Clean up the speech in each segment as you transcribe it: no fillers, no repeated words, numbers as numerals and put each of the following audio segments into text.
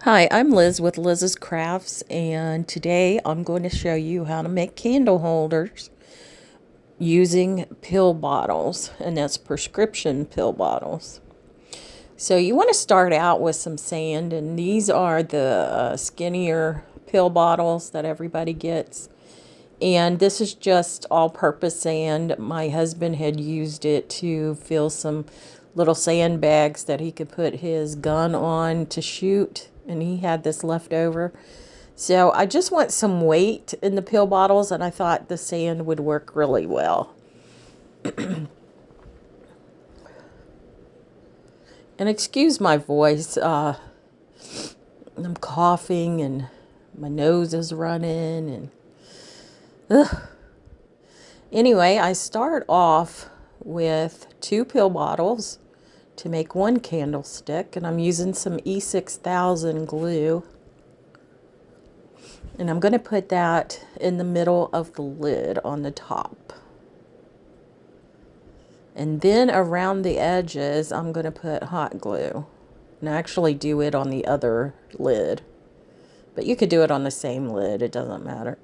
Hi, I'm Liz with Liz's Crafts, and today I'm going to show you how to make candle holders using pill bottles, and that's prescription pill bottles. So you want to start out with some sand, and these are the skinnier pill bottles that everybody gets. And this is just all-purpose sand. My husband had used it to fill some little sandbags that he could put his gun on to shoot, and he had this left over. So I just want some weight in the pill bottles, and I thought the sand would work really well. And excuse my voice, I'm coughing and my nose is running, and anyway, I start off with 2 pill bottles to make 1 candlestick, and I'm using some E6000 glue, and I'm going to put that in the middle of the lid on the top. And then around the edges, I'm going to put hot glue. And I actually do it on the other lid. But you could do it on the same lid, it doesn't matter.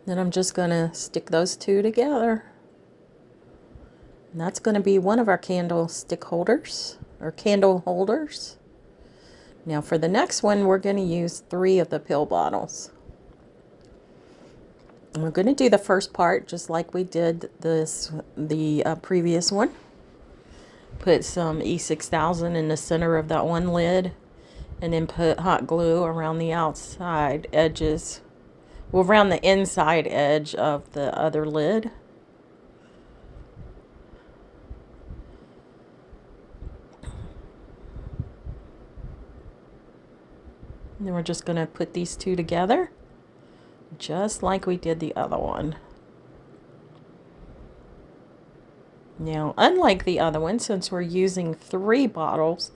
Then I'm just going to stick those two together. And that's going to be one of our candlestick holders, or candle holders. Now for the next one, we're going to use 3 of the pill bottles. And we're going to do the first part just like we did the previous one. Put some E6000 in the center of that one lid, and then put hot glue around the outside edges, well, around the inside edge of the other lid. And then we're just going to put these two together, just like we did the other one. Now, unlike the other one, since we're using 3 bottles,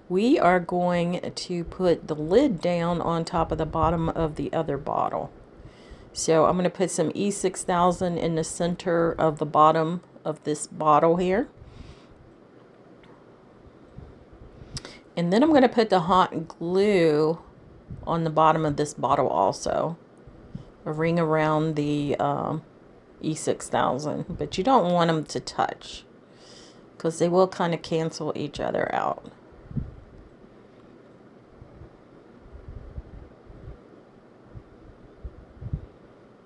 we are going to put the lid down on top of the bottom of the other bottle. So I'm going to put some E6000 in the center of the bottom of this bottle here. And then I'm going to put the hot glue on the bottom of this bottle also. A ring around the E6000. But you don't want them to touch, because they will kind of cancel each other out.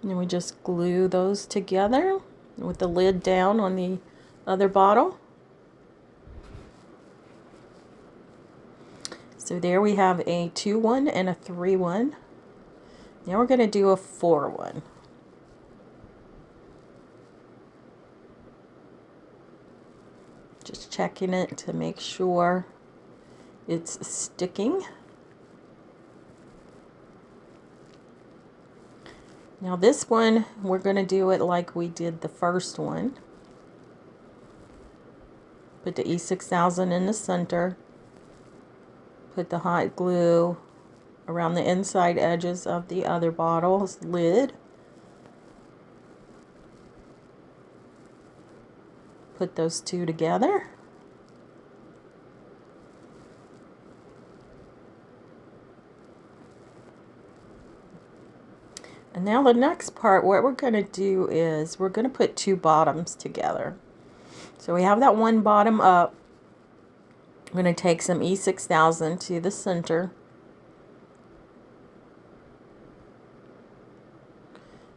And we just glue those together with the lid down on the other bottle. So there we have a 2-1 and a 3-1. Now we're going to do a 4-1. Just checking it to make sure it's sticking. Now this one, we're going to do it like we did the first one. Put the E6000 in the center. Put the hot glue around the inside edges of the other bottle's lid. Put those two together. And now the next part, what we're going to do is we're going to put 2 bottoms together. So we have that one bottom up. I'm going to take some E6000 to the center.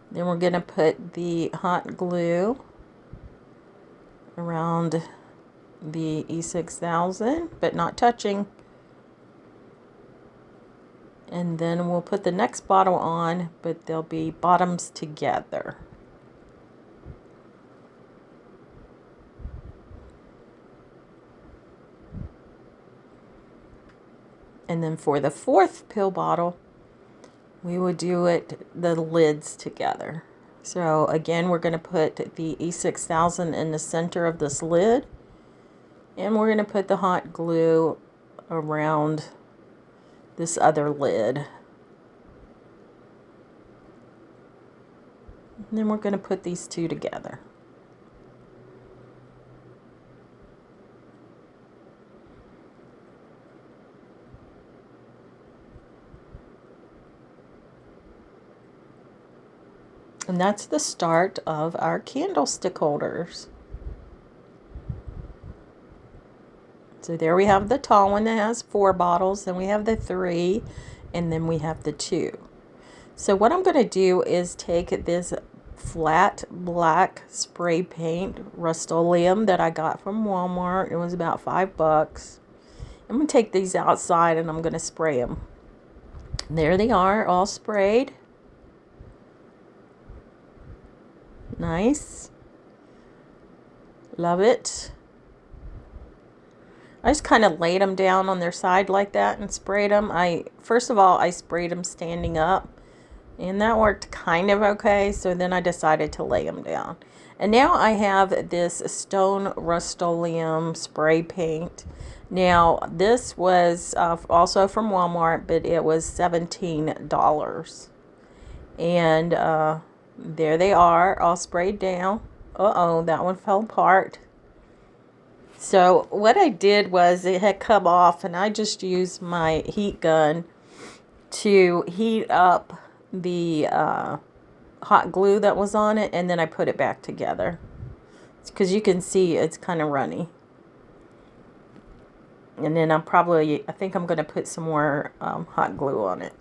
Then we're going to put the hot glue around the E6000, but not touching. And then we'll put the next bottle on, but they'll be bottoms together. And then for the 4th pill bottle, we will do it the lids together. So again, we're going to put the E6000 in the center of this lid, and we're going to put the hot glue around this other lid. And then we're going to put these two together. And that's the start of our candlestick holders. So there we have the tall one that has 4 bottles, then we have the 3, and then we have the 2. So what I'm going to do is take this flat black spray paint Rust-Oleum that I got from Walmart. It was about $5. I'm going to take these outside and I'm going to spray them. There they are, all sprayed. Nice. Love it. I just kind of laid them down on their side like that and sprayed them. First of all, I sprayed them standing up, and that worked kind of okay, so then I decided to lay them down. And now I have this stone Rust-Oleum spray paint. Now, this was also from Walmart, but it was $17. And there they are, all sprayed down. Uh-oh, that one fell apart. So what I did was it had come off, and I just used my heat gun to heat up the hot glue that was on it, and then I put it back together. Because you can see it's kind of runny. And then I think I'm going to put some more hot glue on it.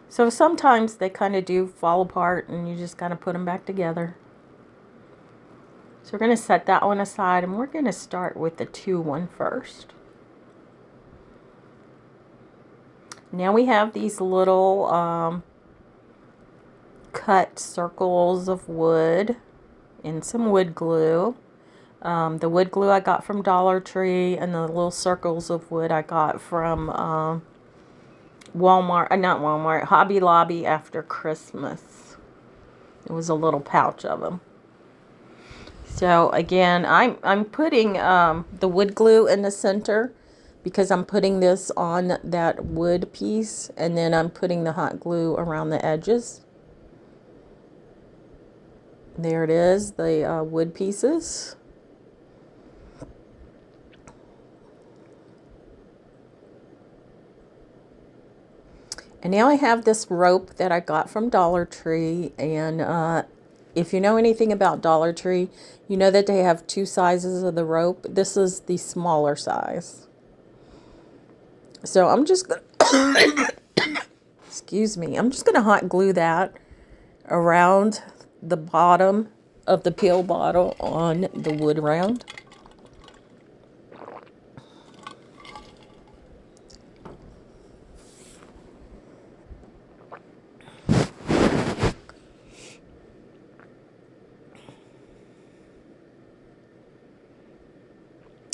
So sometimes they kind of do fall apart, and you just got to put them back together. So we're going to set that one aside, and we're going to start with the 2 one first. Now we have these little cut circles of wood and some wood glue. The wood glue I got from Dollar Tree, and the little circles of wood I got from Walmart, not Walmart, Hobby Lobby after Christmas. It was a little pouch of them. So again, I'm putting the wood glue in the center because I'm putting this on that wood piece, and then I'm putting the hot glue around the edges. There it is, the wood pieces. And now I have this rope that I got from Dollar Tree, and if you know anything about Dollar Tree, you know that they have 2 sizes of the rope. This is the smaller size. So I'm just gonna, excuse me, I'm just gonna hot glue that around the bottom of the pill bottle on the wood round.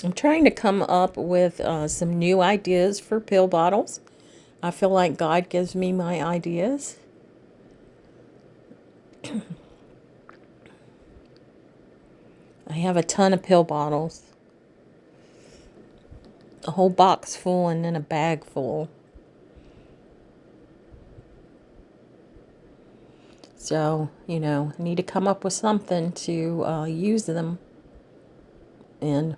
I'm trying to come up with some new ideas for pill bottles. I feel like God gives me my ideas. I have a ton of pill bottles. A whole box full and then a bag full. So, you know, I need to come up with something to use them in.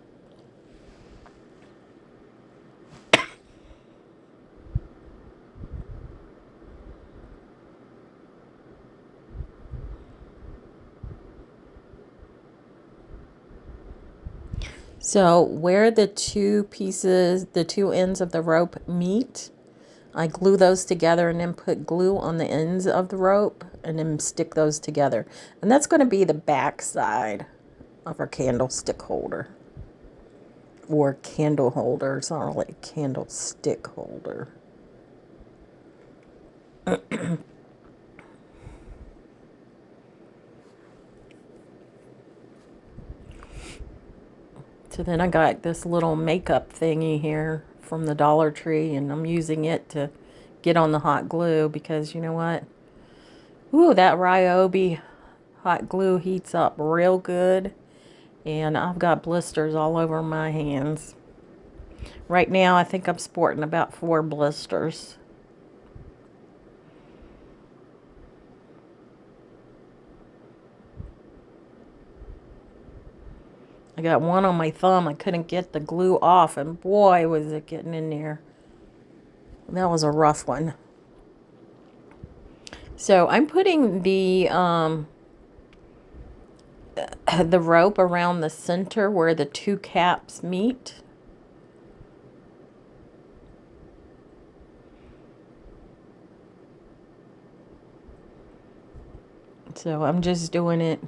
So where the 2 pieces, the 2 ends of the rope meet, I glue those together and then put glue on the ends of the rope and then stick those together. And that's going to be the back side of our candlestick holder. Or candle holder. It's not really a candlestick holder. So then I got this little makeup thingy here from the Dollar Tree, and I'm using it to get on the hot glue because you know what? Ooh, that Ryobi hot glue heats up real good, and I've got blisters all over my hands. Right now, I think I'm sporting about 4 blisters. I got one on my thumb. I couldn't get the glue off, and boy, was it getting in there. That was a rough one. So I'm putting the rope around the center where the 2 caps meet. So I'm just doing it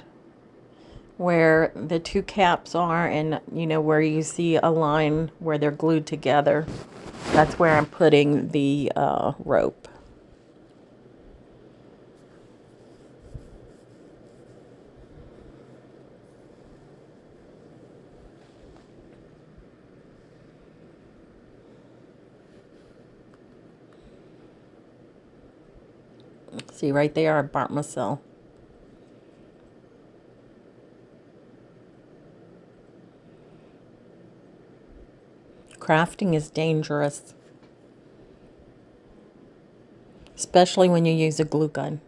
where the 2 caps are, and you know where you see a line where they're glued together. That's where I'm putting the rope. See right there, I burnt myself. Crafting is dangerous, especially when you use a glue gun.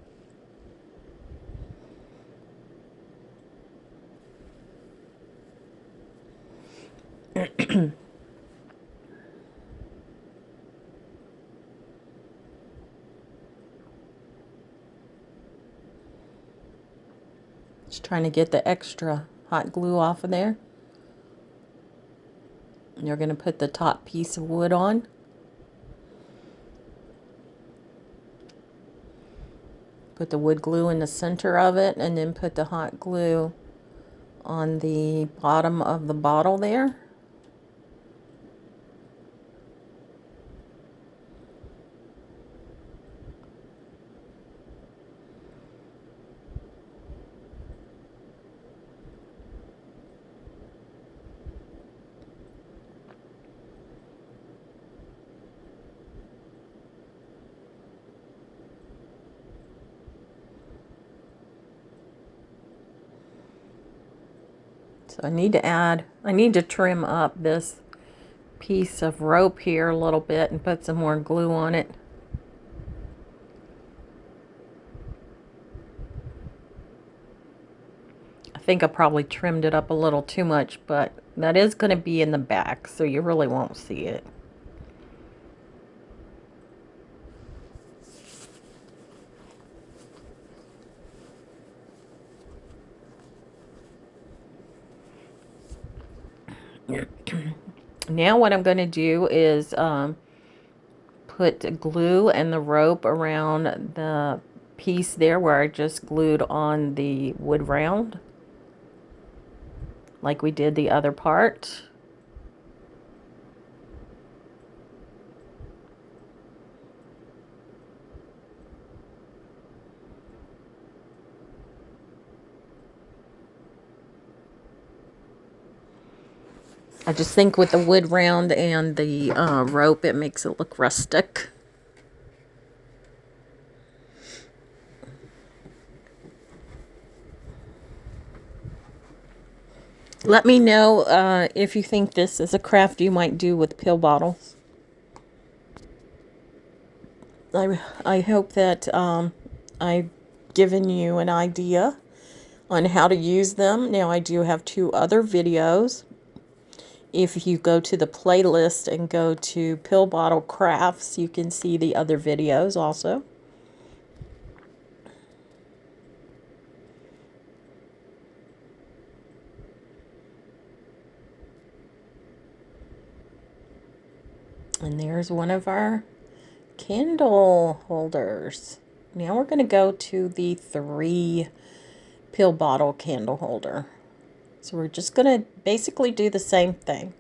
Just trying to get the extra hot glue off of there. And you're going to put the top piece of wood on. Put the wood glue in the center of it, and then put the hot glue on the bottom of the bottle there. So I need to trim up this piece of rope here a little bit and put some more glue on it. I think I probably trimmed it up a little too much, but that is going to be in the back, so you really won't see it. Now what I'm going to do is put glue and the rope around the piece there where I just glued on the wood round, like we did the other part. I just think with the wood round and the rope, it makes it look rustic. Let me know if you think this is a craft you might do with pill bottles. I hope that I've given you an idea on how to use them. Now I do have 2 other videos. If you go to the playlist and go to Pill Bottle Crafts, you can see the other videos also. And there's one of our candle holders. Now we're going to go to the 3 pill bottle candle holder. So we're just going to basically do the same thing.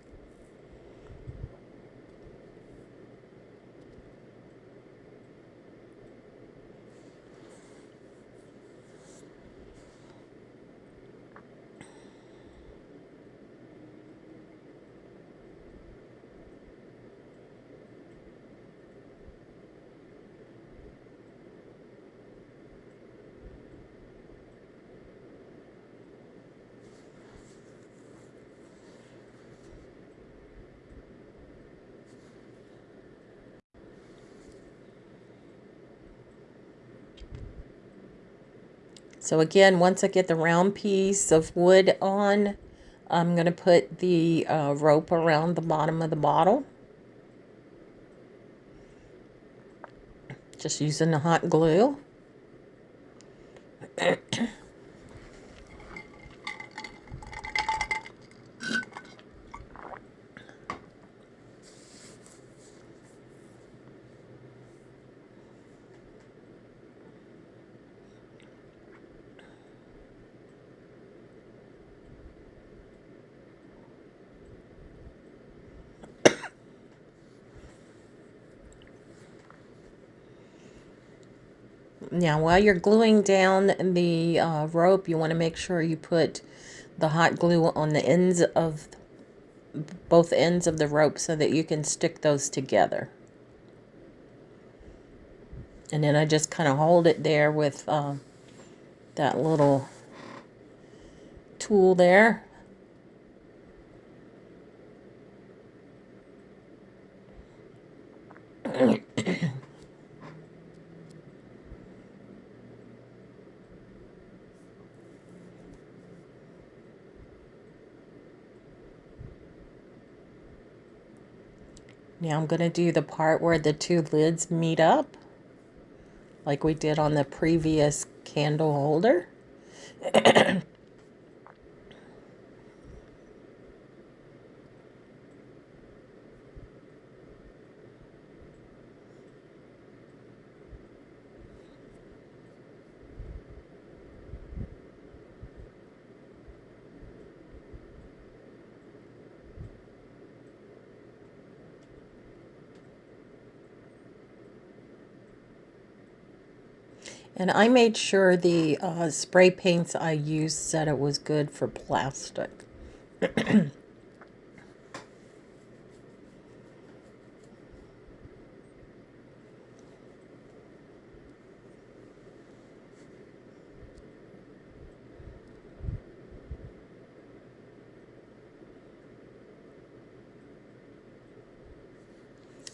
So again, once I get the round piece of wood on, I'm going to put the rope around the bottom of the bottle. Just using the hot glue. Now, while you're gluing down the rope, you want to make sure you put the hot glue on the ends of both ends of the rope so that you can stick those together. And then I just kind of hold it there with that little tool there. Now I'm going to do the part where the two lids meet up, like we did on the previous candle holder. And I made sure the spray paints I used said it was good for plastic.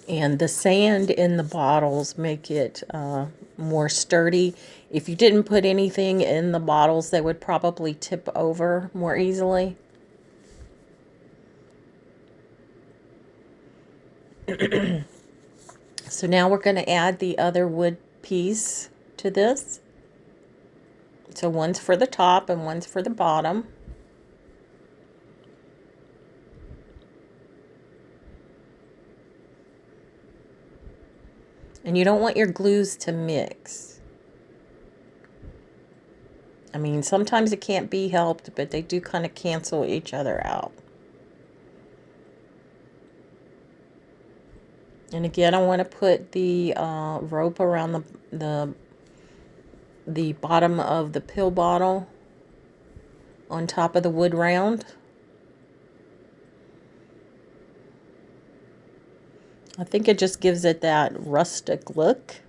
And the sand in the bottles make it more sturdy. If you didn't put anything in the bottles, they would probably tip over more easily. So now we're going to add the other wood piece to this. So one's for the top and one's for the bottom. And you don't want your glues to mix. I mean, sometimes it can't be helped, but they do kind of cancel each other out. And again, I want to put the rope around the bottom of the pill bottle on top of the wood round. I think it just gives it that rustic look.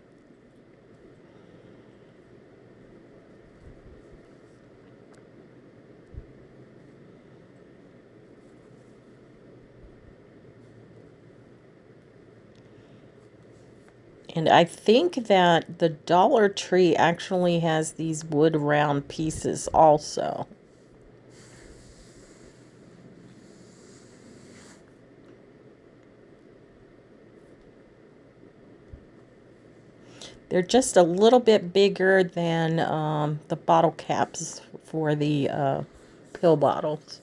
And I think that the Dollar Tree actually has these wood round pieces also. They're just a little bit bigger than the bottle caps for the pill bottles.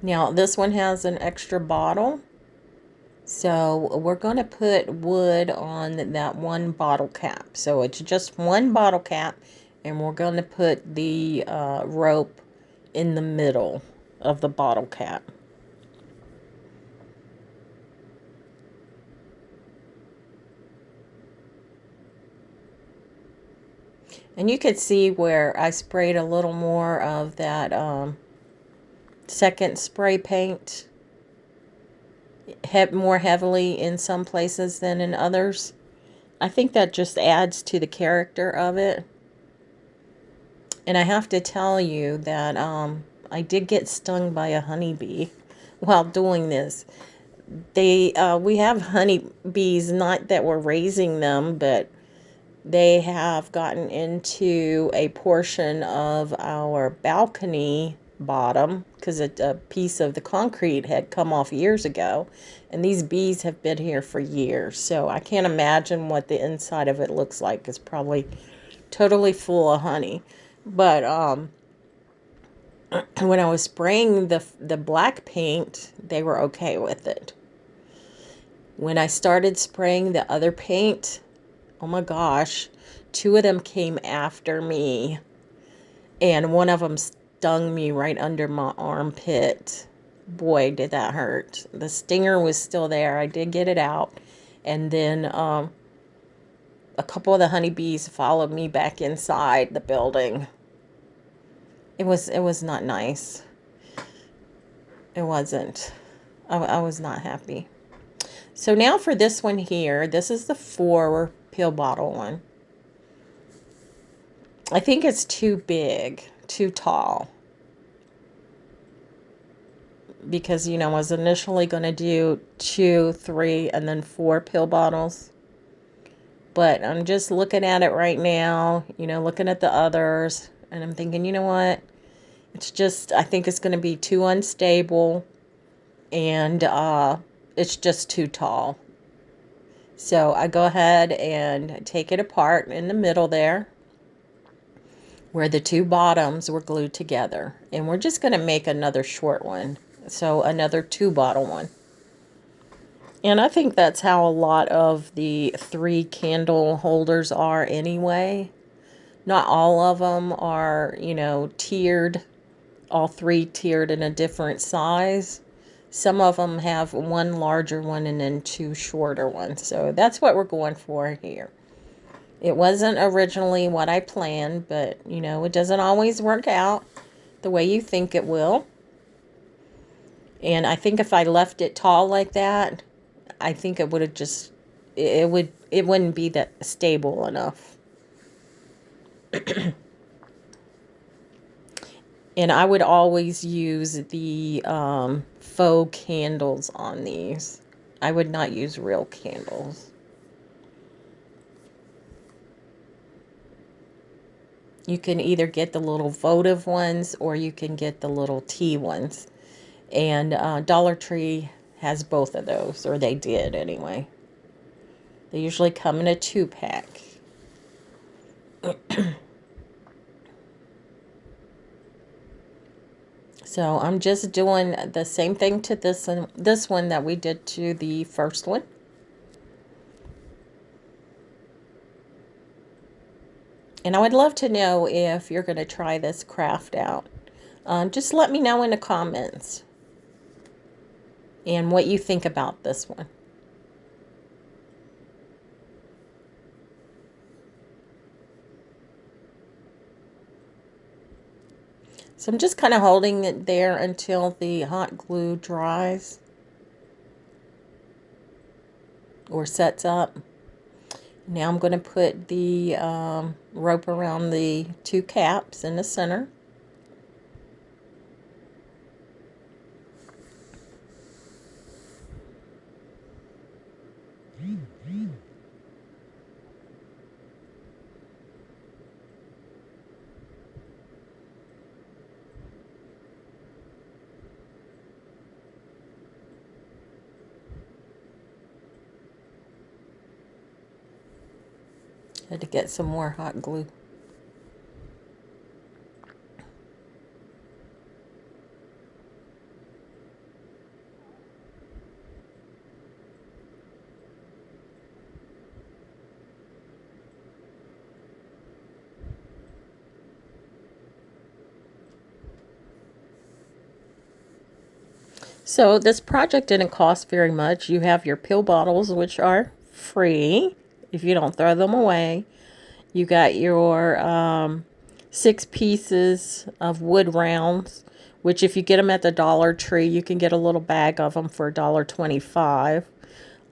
Now, this one has an extra bottle. So we're going to put wood on that one bottle cap. So it's just one bottle cap, and we're going to put the rope in the middle of the bottle cap. And you could see where I sprayed a little more of that second spray paint more heavily in some places than in others. I think that just adds to the character of it. And I have to tell you that I did get stung by a honeybee while doing this. We have honeybees, not that we're raising them, but they have gotten into a portion of our balcony bottom because a piece of the concrete had come off years ago, and these bees have been here for years. So I can't imagine what the inside of it looks like. It's probably totally full of honey. But when I was spraying the black paint, they were okay with it. When I started spraying the other paint, oh my gosh, two of them came after me, and one of them stung me right under my armpit. Boy, did that hurt. The stinger was still there. I did get it out. And then a couple of the honeybees followed me back inside the building. It was not nice. It wasn't. I was not happy. So now for this one here, this is the 4 pill bottle one. I think it's too big, too tall. Because, you know, I was initially going to do 2, 3, and then 4 pill bottles. But I'm just looking at it right now, you know, looking at the others. And I'm thinking, you know what? It's just, I think it's going to be too unstable. And it's just too tall. So I go ahead and take it apart in the middle there, where the 2 bottoms were glued together. And we're just going to make another short one. So another 2 bottle one. And I think that's how a lot of the 3 candle holders are anyway. Not all of them are, you know, tiered, all 3 tiered in a different size. Some of them have 1 larger one and then 2 shorter ones. So that's what we're going for here. It wasn't originally what I planned, but, you know, it doesn't always work out the way you think it will. And I think if I left it tall like that, I think it would have just, it wouldn't be that stable enough. And I would always use the faux candles on these. I would not use real candles. You can either get the little votive ones or you can get the little tea ones. And Dollar Tree has both of those, or they did anyway. They usually come in a 2-pack. So I'm just doing the same thing to this one that we did to the first one. And I would love to know if you're going to try this craft out. Just let me know in the comments and what you think about this one. So I'm just kind of holding it there until the hot glue dries or sets up. Now I'm going to put the rope around the 2 caps in the center. Had to get some more hot glue. So this project didn't cost very much. You have your pill bottles, which are free if you don't throw them away. You got your 6 pieces of wood rounds, which if you get them at the Dollar Tree, you can get a little bag of them for $1.25.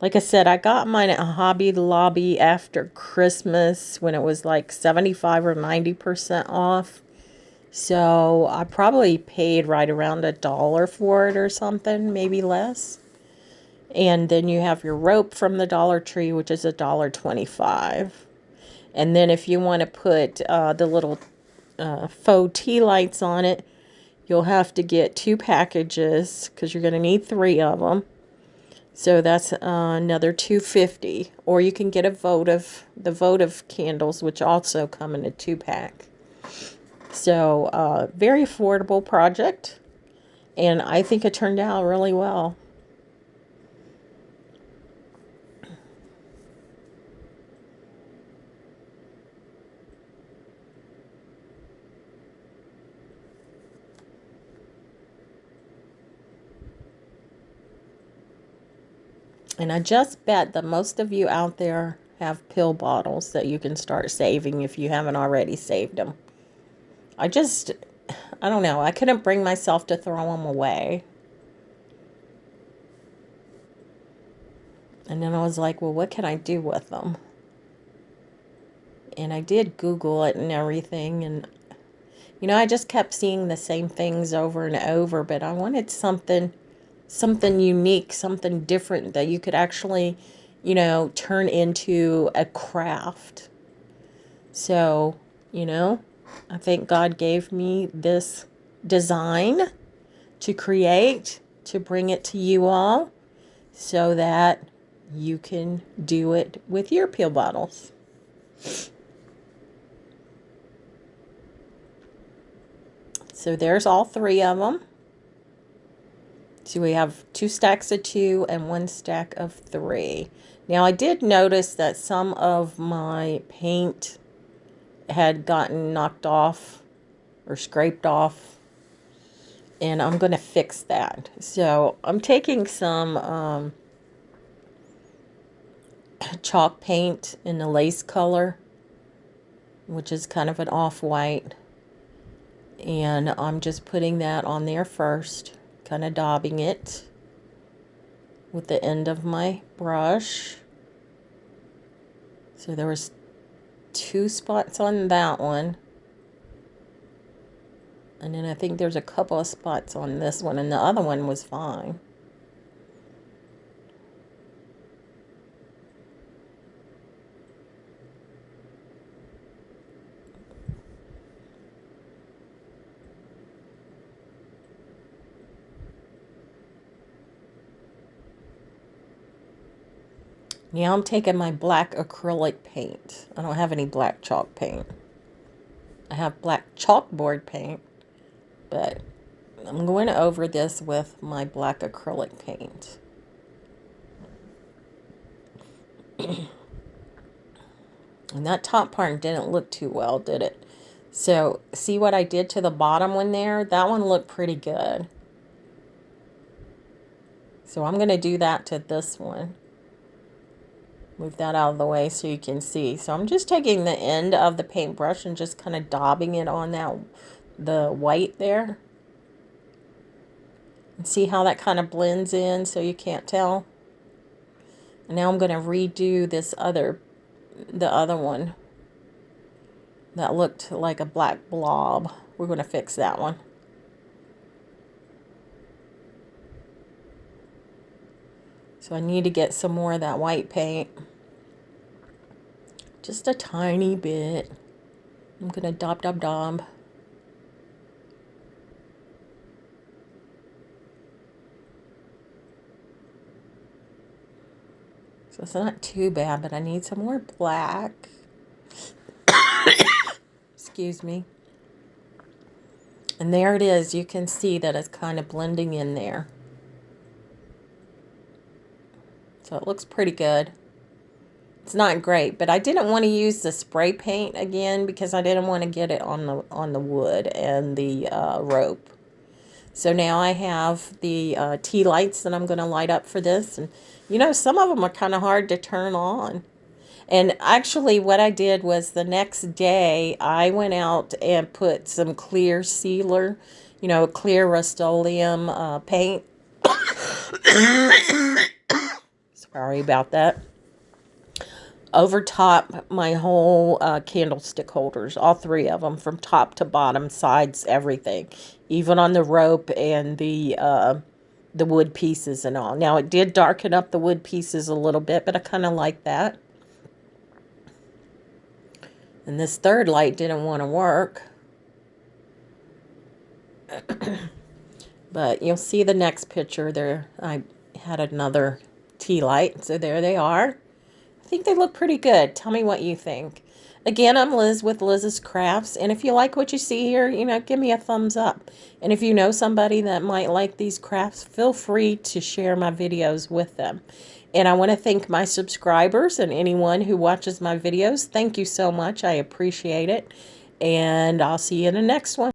Like I said, I got mine at Hobby Lobby after Christmas when it was like 75 or 90% off. So I probably paid right around $1 for it or something, maybe less. And then you have your rope from the Dollar Tree, which is $1.25. And then if you want to put the little faux tea lights on it, you'll have to get 2 packages because you're going to need 3 of them. So that's another $2.50. Or you can get the votive candles, which also come in a 2-pack. So very affordable project, and I think it turned out really well. And I just bet that most of you out there have pill bottles that you can start saving if you haven't already saved them. I don't know, I couldn't bring myself to throw them away. And then I was like, well, what can I do with them? And I did Google it and everything, and I just kept seeing the same things over and over, but I wanted something unique, something different that you could actually, turn into a craft. So, I think God gave me this design to create, to bring it to you all so that you can do it with your pill bottles. So there's all 3 of them. So we have 2 stacks of 2 and 1 stack of 3. Now I did notice that some of my paint had gotten knocked off or scraped off, and I'm going to fix that. So I'm taking some chalk paint in the lace color, which is kind of an off-white, and I'm just putting that on there first, kind of daubing it with the end of my brush. So there was 2 spots on that one, and then I think there's a couple of spots on this one, and the other one was fine. Now I'm taking my black acrylic paint. I don't have any black chalk paint. I have black chalkboard paint, but I'm going over this with my black acrylic paint. And that top part didn't look too well, did it? So see what I did to the bottom one there? That one looked pretty good. So I'm going to do that to this one. Move that out of the way so you can see. So I'm just taking the end of the paintbrush and just kind of daubing it on the white there. And see how that kind of blends in so you can't tell. And now I'm going to redo the other one that looked like a black blob. We're going to fix that one. So I need to get some more of that white paint. Just a tiny bit. I'm going to daub, daub, daub. So it's not too bad, but I need some more black. Excuse me. And there it is. You can see that it's kind of blending in there. So it looks pretty good. It's not great, but I didn't want to use the spray paint again because I didn't want to get it on the wood and the rope. So now I have the tea lights that I'm going to light up for this. And, some of them are kind of hard to turn on. And actually what I did was the next day I went out and put some clear sealer, clear Rust-Oleum paint. Sorry about that. Over top my whole candlestick holders, all three of them, from top to bottom, sides, everything, even on the rope and the wood pieces and all. Now it did darken up the wood pieces a little bit, but I kind of like that. And this third light didn't want to work. But you'll see the next picture there. I had another tea light, so there they are. I think they look pretty good. Tell me what you think. Again, I'm Liz with Liz's Crafts, and if you like what you see here, give me a thumbs up. And if you know somebody that might like these crafts, feel free to share my videos with them. And I want to thank my subscribers and anyone who watches my videos. Thank you so much. I appreciate it. And I'll see you in the next one.